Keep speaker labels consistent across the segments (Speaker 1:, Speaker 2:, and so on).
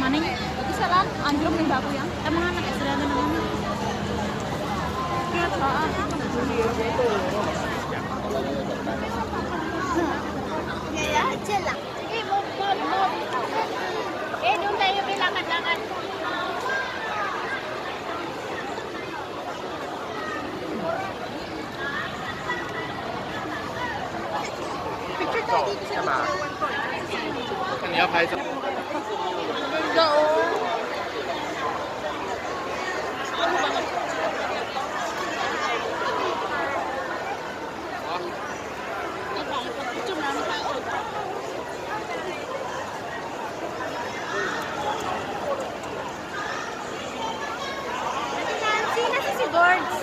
Speaker 1: Aning, isa lang. Androng may bago yan. Tama nga, nag-isra na naman.
Speaker 2: Kaya, dyan lang. Sige, move. Doon tayo bilakad-lakad. Picture tayo dito sa dito.
Speaker 3: 你要拍照。
Speaker 2: Nancy, nasa si Gords.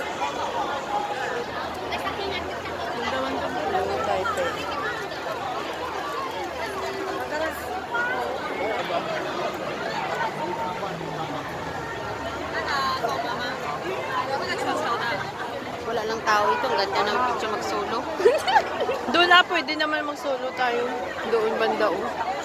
Speaker 2: Wala lang tao ito. Ang ganda ng picture mag-solo.
Speaker 1: Doon na, pwede naman mag-solo tayo. Doon banda, oh.